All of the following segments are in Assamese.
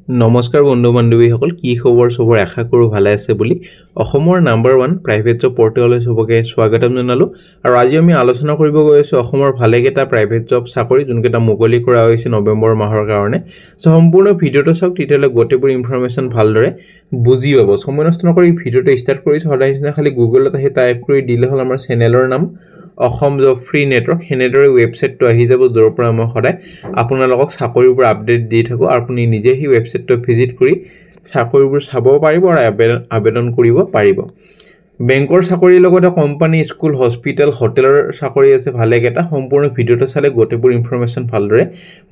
নমস্কাৰ বন্ধু বান্ধৱীসকল কি খবৰ সবৰ আশা কৰো ভালে আছে বুলি অসমৰ নাম্বাৰ 1 প্ৰাইভেট জব পৰ্টেললৈ সবকে স্বাগতম জনালো আৰু আজি আমি আলোচনা কৰিব গৈ আছো অসমৰ ভালেকেটা প্ৰাইভেট জব চাকৰি যোনকেটা মুকলি কৰা হৈছে নৱেম্বৰ মাহৰ কাৰণে সো সম্পূৰ্ণ ভিডিওটো চাওক তেতিয়ালে গোটেইবোৰ ইনফৰমেশন ভালদৰে বুজি পাব সময় নষ্ট নকৰি ভিডিওটো ষ্টাৰ্ট কৰিছো সদায় নিচিনা খালি গুগলত আহি টাইপ কৰি দিলে হল আমাৰ চেনেলৰ নাম অসম জব ফ্ৰী নেটৱৰ্ক হেনেদৰে ৱেবসাইটটো আহি যাব যৰ পৰা মই সদায় আপোনালোকক চাকৰিবোৰ আপডেট দি থাকো আৰু আপুনি নিজে হি ৱেবসাইটটো ভিজিট কৰি চাকৰিবোৰ চাব পাৰিব আৰু আবেদন কৰিব পাৰিব বেংকৰ চাকৰিৰ লগতে কোম্পানী স্কুল হস্পিটেল হোটেলৰ চাকৰি আছে ভালেকেটা সম্পূৰ্ণ ভিডিওটো চালে গোটেইবোৰ ইনফৰমেশন ভালদৰে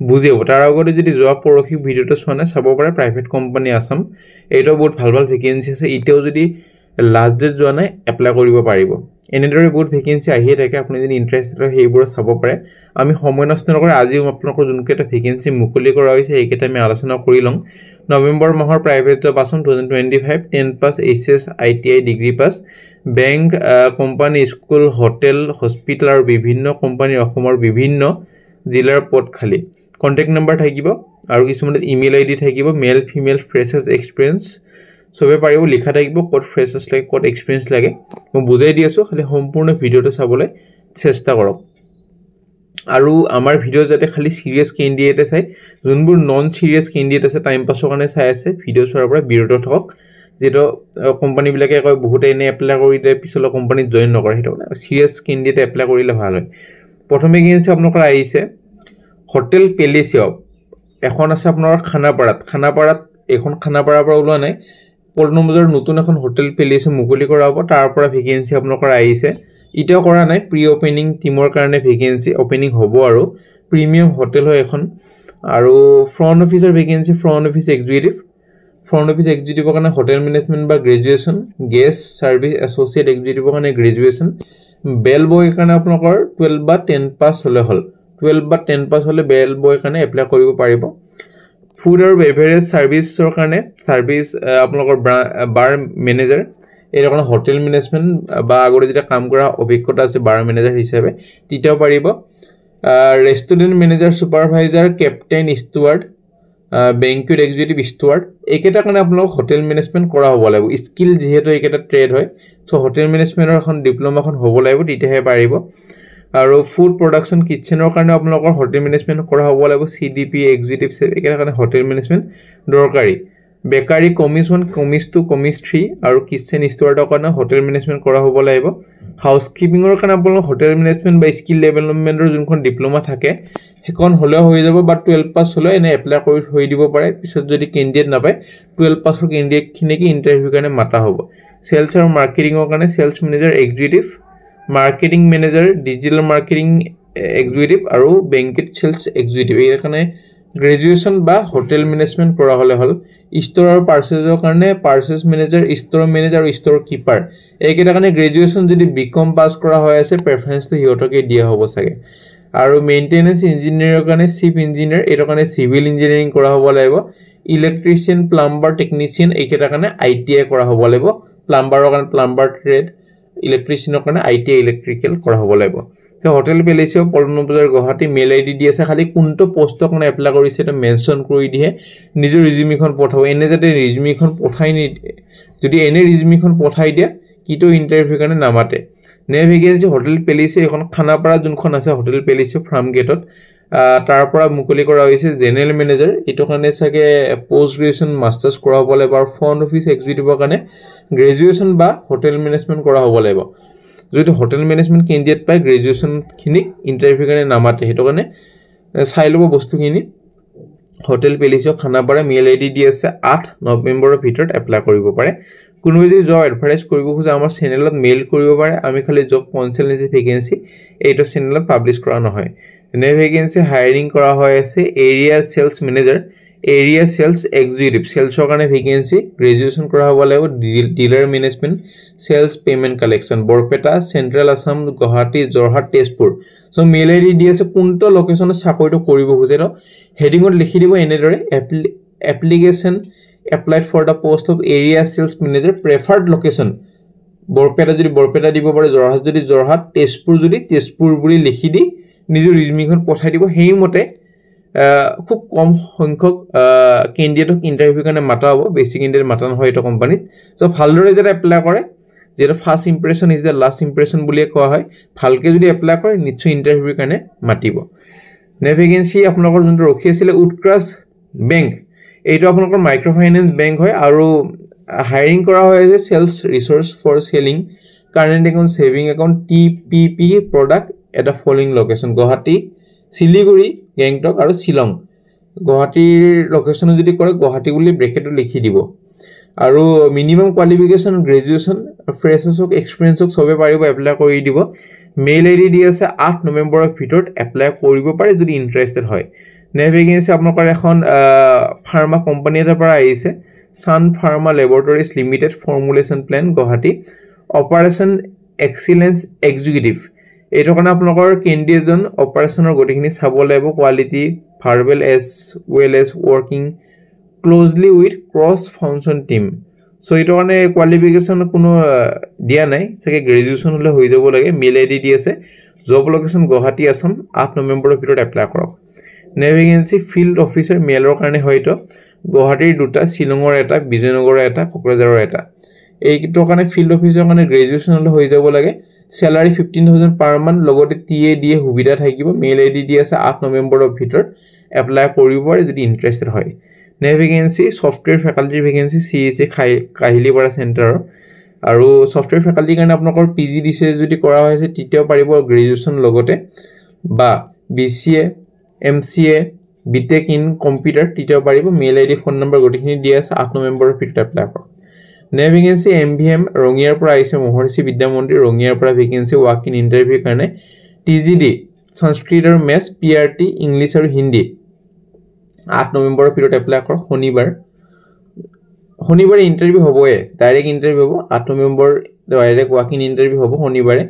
বুজি পাব তাৰ আগতে যদি যোৱা পৰখি ভিডিওটো চোৱা চাব পাৰে প্ৰাইভেট কোম্পানী আসাম এইটো বহুত ভাল ভাল ভেকেন্সি আছে ইতেও যদি লাষ্ট ডেট যোৱা নাই এপ্লাই কৰিব পাৰিব এনেদৰে বহুত ভেকেন্সি আহিয়ে থাকে আপুনি যদি ইন্টাৰেস্টেড হয় হেইবোৰ চাব পাৰে আমি সময় নষ্ট নকৰি আজি আপোনালোকৰ যোনকেটা ভেকেন্সি মুকলি কৰা হৈছে এইকেটা আমি আলোচনা কৰি লম নৱেম্বৰ মাহৰ private job Assam 2025 10 pass HS ITI degree pass bank company school hotel hospital আৰু বিভিন্ন কোম্পানী অসমৰ বিভিন্ন জিলাৰ পদ খালি কন্টাক্ট নম্বৰ থাকিব আৰু কিছুমান ইমেইল আইডি থাকিব মেল ফিমেল ফ্ৰেছাৰ্ছ এক্সপেৰিয়েন্স সবে পাৰিব লিখা থাকিব কোড ফ্ৰেছাৰ্ছ লাগে কোড এক্সপেৰিয়েন্স লাগে মই বুজাই দি আছো খালি সম্পূৰ্ণ ভিডিওটো চাবলৈ চেষ্টা কৰক আৰু আমাৰ ভিডিও যাতে খালি সিৰিয়াস ক্যান্ডিডেট চাই যোনবোৰ নন সিৰিয়াস ক্যান্ডিডেট আছে টাইম পাছৰ কাৰণে চাই আছে ভিডিও চোৱাৰ পৰা বিৰত থাকক যেটো কোম্পানী বিলাকে কয় বহুত এনে এপ্লাই কৰি দে পিছলৈ কোম্পানীত জয়েন নকৰে হেটো সিৰিয়াস ক্যান্ডিডেট এপ্লাই কৰিলে ভাল হয় প্ৰথমে গিনছে আপোনালোকৰ আহিছে হোটেল পেলেচিও এখন আছে আপোনাৰ খানাপাৰাত এখন খানাপাৰাৰ পৰা ওলোৱা নাই পল্টনবজাৰ নতুন এখন হোটেল পেলেচিও মুকলি কৰা হ'ব তাৰ পৰা ভেকেন্সি আপোনালোকৰ আহিছে ইটাও কৰা নাই প্ৰি ওপেনিং টিমৰ কাৰণে ভেকেন্সি ওপেনিং হ'ব আৰু প্ৰিমিয়াম হোটেল হয় এখন আৰু front officer vacancy front office এক্সিকিউটিভৰ কাৰণে হোটেল মেনেজমেন্ট বা গ্ৰেজুৱেচন গেষ্ট সাৰ্ভিস এছ'চিয়েট এক্সিকিউটিভৰ কাৰণে গ্ৰেজুৱেচন বেল বয় কাৰণে আপোনালোকৰ 12 বা 10 পাস হলে হল 12 বা 10 পাস হলে বেল বয় কাৰণে এপ্লাই কৰিব পাৰিব ফুড আৰু বেভাৰেজ সাৰ্ভিসৰ কাৰণে সাৰ্ভিস আপোনালোকৰ বাৰ মেনেজাৰ এৰকম হোটেল মেনেজমেন্ট বা আগৰে যেটা কাম কৰা অভিজ্ঞতা আছে বাৰ মেনেজাৰ হিচাপে তিতাও পাৰিব restaurant manager supervisor captain steward banquet executive steward একেটা কাৰণে আপোনালোক হোটেল মেনেজমেন্ট কৰা হ'ব লাগিব স্কিল যেহেতু একেটা ট্ৰেড হয় সো হোটেল মেনেজমেন্টৰ এখন ডিপ্লোমাখন হ'ব লাগিব তিতাহে পাৰিব আৰু ফুড প্ৰডাকশন কিচেনৰ কাৰণে আপোনালোকৰ হোটেল মেনেজমেন্ট কৰা হ'ব লাগিব সিডিপি এক্সিকিউটিভ একেটা কাৰণে হোটেল মেনেজমেন্ট দৰকাৰী বেকাৰী কমিছ 1 কমিছ 2 কমিছ 3 আৰু কিচেন ষ্টুৱাৰ্ডৰ কাৰণে হোটেল মেনেজমেন্ট কৰা হ'ব লাগিব হাউসকিপিংৰ কাৰণে আপোনালোক হোটেল মেনেজমেন্ট বা স্কিল ডেভেলপমেন্টৰ যোনখন ডিপ্লোমা থাকে হেকন হলে হৈ যাব বা 12 পাস হলে এনে এপ্লাই কৰি হৈ দিব পাৰে পিছত যদি ক্যান্ডিডেট নাপায় 12 পাসৰ ক্যান্ডিডেট খিনিকে ইন্টাৰভিউ কাৰণে মাতা হ'ব সেলছ আৰু মাৰ্কেটিংৰ কাৰণে sales manager executive marketing manager digital marketing executive আৰু বেংকেট সেলছ এক্সিকিউটিভ এই কাৰণে গ্ৰেজুৱেচন বা হোটেল মেনেজমেন্ট কৰা হলে হল ষ্টৰ আৰু পাৰ্চেজৰ কাৰণে পাৰ্চেজ মেনেজাৰ ষ্টৰ মেনেজাৰ আৰু ষ্টৰ কিপাৰ এইকেটা কাৰণে গ্ৰেজুৱেচন যদি বিকম পাস কৰা হৈ আছে প্ৰেফাৰেন্সটো হিয়তকে দিয়া হ'ব সাগে আৰু মেইনটেনেন্স ইঞ্জিনিয়াৰৰ কাৰণে চিফ ইঞ্জিনিয়াৰ এৰ কাৰণে সিভিল ইঞ্জিনিয়াৰিং কৰা হ'ব লাগিব ইলেক্ট্ৰিচিয়ান প্লাম্বাৰ টেকনিচিয়ান এইকেটা কাৰণে আইটিআই কৰা হ'ব লাগিব প্লাম্বাৰৰ কাৰণে প্লাম্বাৰ ট্ৰেড ইলেক্ট্ৰিচিয়ানৰ কাৰণে আইটিআই ইলেক্ট্ৰিকেল কৰা হ'ব লাগিব সো হোটেল পেলেচিও পল্টনবজাৰ গুৱাহাটী মেল আইডি দি আছে খালি কোনটো পোষ্টৰ কাৰণে এপ্লাই কৰিছে এটা মেনশন কৰি দিয়ে নিজৰ ৰিজিউমিখন পঠাব এনে যাতে ৰিজিউমিখন পঠাই নি যদি এনে ৰিজিউমিখন পঠাই দিয়ে কিটো ইন্টাৰভিউ কাৰণে নামাতে নে ভেকেন্সি হোটেল পেলেচিও এখন খানাপাৰা যোনখন আছে হোটেল পেলেচিও ফাৰ্ম গেটত তাৰ পৰা মুকলি কৰা হৈছে জেনেৰেল মেনেজাৰ এটো কাৰণে সাকে পোষ্ট গ্ৰেজুৱেচন মাস্টাৰ্স কৰা হ'ব লাগিব আৰু ফ্ৰন্ট অফিস এক্সিকিউটিভৰ কাৰণে গ্ৰেজুৱেচন বা হোটেল মেনেজমেন্ট কৰা হ'ব লাগিব যদি হোটেল মেনেজমেন্ট ক্যান্ডিডেট পাই গ্ৰেজুৱেচন খিনিক ইন্টাৰভিউ কাৰণে নামাতে হেটো কাৰণে চাই লব বস্তুখিনি হোটেল পেলেচিও খানাপাৰা মেল আইডি দি আছে 8 নৱেম্বৰৰ ভিতৰত এপ্লাই কৰিব পাৰে কোনো যদি জব এডভাৰটাইজ কৰিব খোজে আমাৰ চেনেলত মেইল কৰিব পাৰে আমি খালি জব কনসালটেন্সি ভেকেন্সি এইটো চেনেলত পাবলিশ কৰা নহয় নে ভেকেন্সি হায়াৰিং কৰা হৈ আছে area sales manager area sales executive সেলছৰ কাৰণে ভেকেন্সি গ্ৰেজুৱেচন কৰা হ'ব লাগিব dealer management sales payment collection Barpeta central Assam Guwahati Jorhat Tezpur so mail ID দি আছে কোনটো লোকেশনত চাকৰিটো কৰিব খোজে ন হেডিংত লিখি দিব এনেদৰে application applied for the post of area sales manager preferred location Barpeta যদি বৰপেটা দিব পাৰে জৰহাট যদি জৰহাট তেজপুৰ যদি তেজপুৰ বুলি লিখি দি নিজৰ ৰিজমিখন পঠাই দিব হেই মতে খুব কম সংখ্যক কেণ্ডিডেটক ইণ্টাৰভিউ কাৰণে মাতা হ'ব বেছি কেণ্ডিডেট মাতা নহয় এটা কোম্পানীত সো ভালদৰে যদি এপ্লাই কৰে যেটা ফাৰ্স্ট ইমপ্ৰেশন ইজ দ্য লাস্ট ইমপ্ৰেশন বুলি কোৱা হয় ভালকে যদি এপ্লাই কৰে নিশ্চয় ইণ্টাৰভিউ কাৰণে মাতিব নে ভেকেন্সি আপোনালোকৰ যোনটো ৰখি আছিল উৎকৰ্ষ বেংক এইটো আপোনালোকৰ মাইক্ৰ ফাইনেন্স বেংক হয় আৰু হায়াৰিং কৰা হয় যে sales resource for selling current account saving account TPP product এটা ফলোইং লোকেশন গুৱাহাটী শিলিগুৰি গেংটক আৰু শিলং গুৱাহাটীৰ লোকেশন যদি কৰে গুৱাহাটী বুলি ব্ৰেকেটত লিখি দিব আৰু minimum qualification graduation freshers experience সবে পাৰিব এপ্লাই কৰি দিব মেইল আইডি দি আছে 8 নৱেম্বৰৰ ভিতৰত এপ্লাই কৰিব পাৰে যদি ইন্টাৰেষ্টেড হয় নে ভেকেন্সি আপোনালোকৰ এখন ফাৰ্মা কোম্পানী এটাৰ পৰা আহিছে Sun Pharma laboratories limited formulation plan Guwahati operation excellence executive এইটো কাৰণে আপোনালোকৰ কেণ্ডিডেটজন অপাৰেশনৰ গতিখিনি চাব লাগিব quality verbal as well as working closely with cross function team so ito kane qualification কোনো দিয়া নাই সকে গ্ৰেজুৱেচন হলে হৈ যাব লাগে মেইল আইডি দি আছে জব লোকেশন গুৱাহাটী আসাম 8 নৱেম্বৰৰ ভিতৰত এপ্লাই কৰক নে ভেকেন্সি ফিল্ড অফিচাৰ মেইলৰ কাৰণে হয়তো গুৱাহাটীৰ দুটা শিলঙৰ এটা বিজয়নগৰৰ এটা কোকৰাঝাৰৰ এটা এইটো কাৰণে ফিল্ড অফিচাৰ কাৰণে গ্ৰেজুৱেচন হলে হৈ যাব লাগে স্যালাৰি 15000 পাৰ মান্থ লগতে টিএ দিয়ে সুবিধা থাকিব মেইল আইডি দি আছে 8 নৱেম্বৰৰ ভিতৰত এপ্লাই কৰিব পাৰে যদি ইন্টাৰেষ্টেড হয় নে vacancy software faculty vacancy CAC Kahilipara centre আৰু সফটওয়্যাৰ ফেকাল্টি কাৰণে আপোনালোকৰ পিজি দিছে যদি কৰা হৈছে তিতেও পাৰিব গ্ৰেজুৱেচন লগতে বা BCA MCA BTech in computer তিতেও পাৰিব মেইল আইডি ফোন নম্বৰ গটিখিনি দি আছে 8 নৱেম্বৰৰ ভিতৰত এপ্লাই কৰক নে ভেকেন্সি এমভিএম ৰঙিয়াৰ পৰা আহিছে মহৰ্ষি বিদ্যা মন্দিৰ ৰঙিয়াৰ পৰা ভেকেন্সি ৱাক ইন ইন্টাৰভিউ কাৰণে টিজিডি সংস্কৃত আৰু মেথছ পিআৰটি ইংলিছ আৰু হিন্দী 8 নৱেম্বৰৰ ভিতৰত এপ্লাই কৰক শনিবাৰে ইন্টাৰভিউ হ'বয়ে ডাইৰেক্ট ইন্টাৰভিউ হ'ব 8 November direct walk in interview হ'ব শনিবাৰে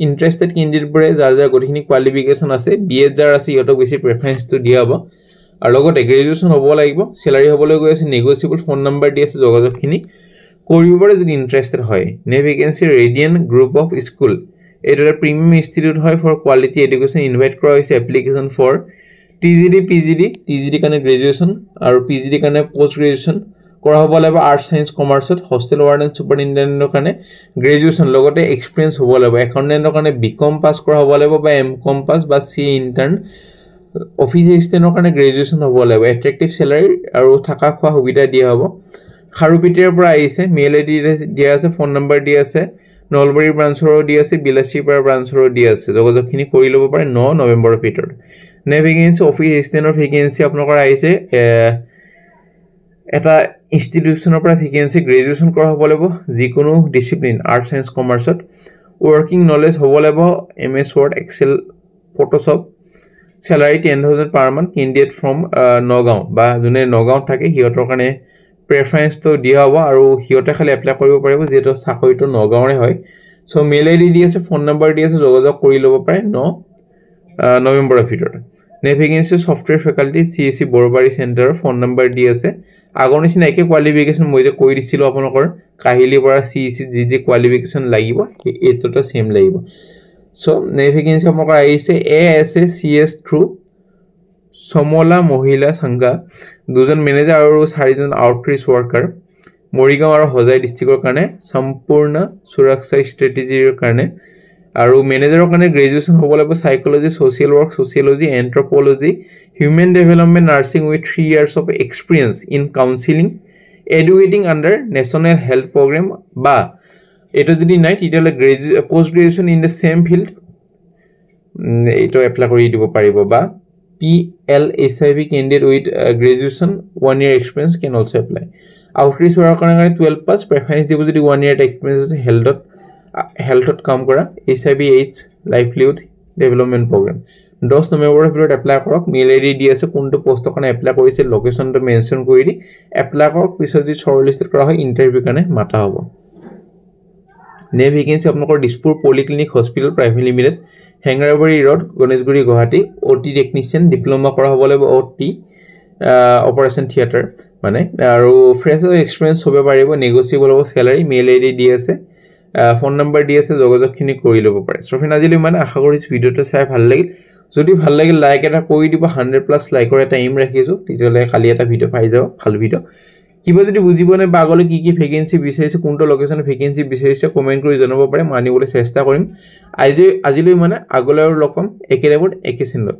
ইন্টাৰেষ্টেড কেণ্ডিডেটবোৰে যাৰ গটিখিনি কোৱালিফিকেশন আছে বিএড যাৰ আছে ইহঁতক বেছি প্ৰেফাৰেন্সটো দিয়া হ'ব আৰু লগতে গ্ৰেজুৱেচন হ'ব লাগিব স্যালাৰি হ'বলৈ গৈ আছে নেগোচিয়েবল ফোন নম্বৰ দি আছে যোগাযোগখিনি কৰিব পাৰে যদি ইন্টাৰেষ্টেড হয় নে vacancy radian group of school এটা প্ৰিমিয়াম ইনষ্টিটিউট হয় ফৰ কোৱালিটি এডুকেশ্যন ইনভাইট কৰা হৈছে এপ্লিকেশন ফৰ টিজিডি কাৰণে গ্ৰেজুৱেচন আৰু পিজিডি কাৰণে পোষ্ট গ্ৰেজুৱেচন কৰা হ'ব লাগিব আৰ্টছ সায়েন্স কমাৰ্চত হোষ্টেল ৱাৰ্ডেন সুপাৰিনটেণ্ডেন্টৰ কাৰণে গ্ৰেজুৱেচন লগতে এক্সপেৰিয়েন্স হ'ব লাগিব একাউন্টেন্টৰ কাৰণে বিকম পাস কৰা হ'ব লাগিব বা এমকম পাস বা সি ইন্টাৰ্ন অফিস এচিষ্টেন্টৰ কাৰণে গ্ৰেজুৱেচন হ'ব লাগিব এট্ৰেক্টিভ স্যালাৰি আৰু থাকা খোৱা সুবিধা দিয়া হ'ব খাৰুপিটিৰ পৰা আহিছে মেইল আইডি দিয়া আছে ফোন নম্বৰ দি আছে নলবাৰী ব্ৰাঞ্চৰো দি আছে বিলাসীপাৰা ব্ৰাঞ্চৰো দি আছে যোগাযোগখিনি কৰি ল'ব পাৰে 9 নৱেম্বৰৰ ভিতৰত নে ভেকেন্সি অফিস এচিষ্টেন্টৰ ভেকেন্সি আপোনালোকৰ আহিছে এটা ইনষ্টিটিউচনৰ পৰা ভেকেন্সি গ্ৰেজুৱেচন কৰা হ'ব লাগিব যিকোনো ডিসিপ্লিন আৰ্টছ সায়েন্স কমাৰ্চত ৱৰ্কিং নলেজ হ'ব লাগিব MS Word Excel Photoshop salary 10000 per month candidate from Nagaon বা যোনে নগাঁও থাকে হিহঁতৰ কাৰণে প্ৰেফাৰেন্সটো দিয়া হ'ব আৰু হিহঁতে খালি এপ্লাই কৰিব পাৰিব যেটো চাকৰিটো নগাঁৱৰে হয় সো মেইল আইডি দি আছে ফোন নম্বৰ দি আছে যোগাযোগ কৰি ল'ব পাৰে 9 নৱেম্বৰৰ ভিতৰত নে vacancy software faculty CSC Borbari centre phone number দি আছে আগৰ নিচিনা একে কোৱালিফিকেশন মই যে কৈ দিছিলো আপোনালোকৰ কাহিলিৰ পৰা সিএসি যি কোৱালিফিকেশন লাগিব এটোটা সেম লাগিব সো নে ভেকেন্সি আপোনালোকৰ আহিছে এএসএসিএস থ্ৰু সমলা মহিলা সংঘা দুজন মেনেজাৰ আৰু 4 জন আউটৰিচ ওয়াৰ্কাৰ মৰিগাঁও আৰু হজাই ডিস্ট্ৰিক্টৰ কাৰণে সম্পূৰ্ণ সুৰক্ষা ষ্ট্ৰেটেজিৰ কাৰণে আৰু মেনেজাৰৰ কাৰণে গ্ৰেজুৱেচন হ'ব লাগিব psychology social work sociology anthropology human development nursing with 3 years of experience in counselling educating under national health programme বা এটা যদি নাই তেতিয়ালে post graduation in the same field এইটো এপ্লাই কৰি দিব পাৰিব বা PLHIV candidate with graduation 1 year experience can also apply. Outreach worker কাৰণে 12 pass preference দিব যদি 1 year experience আছে health কাম কৰা HIV AIDS livelihood development program 10 নৱেম্বৰৰ ভিতৰত এপ্লাই কৰক মেইল আইডি দি আছে কোনটো পোষ্টৰ কাৰণে এপ্লাই কৰিছে লোকেশনটো মেনশন কৰি দি এপ্লাই কৰক পিছত যদি শৰ্টলিস্টেড কৰা হয় ইন্টাৰভিউ কাৰণে মাতা হ'ব নে ভেকেন্সি আপোনালোকৰ Dispur polyclinic hospital private limited Hengrabari road Ganeshguri Guwahati OT technician diploma কৰা হ'ব লাগিব ওটি অপাৰেশন থিয়েটাৰ মানে আৰু ফ্ৰেছাৰ এক্সপেৰিয়েন্স হ'ব পাৰিব নেগোচিয়েবল হ'ব স্যালাৰি মেইল আইডি দি আছে ফোন নম্বৰ দি আছে যোগাযোগখিনি কৰি ল'ব পাৰে সফিন আজিলৈ মানে আশা কৰিছো ভিডিওটো চাই ভাল লাগিল যদি ভাল লাগিল লাইক এটা কৰি দিব 100+ লাইকৰ এটা এম ৰাখিছো তেতিয়ালে খালি এটা ভিডিও পাই যাও ভাল ভিডিও কিবা যদি বুজিব নাই বা আগলৈ কি ভেকেন্সি বিচাৰিছে কোনটো লোকেশনে ভেকেন্সি বিচাৰিছে কমেন্ট কৰি জনাব পাৰে মানিবলৈ চেষ্টা কৰিম আজিলৈ মানে আগলৈ আৰু লগ পাম একে লেভেলত একে চেনেলত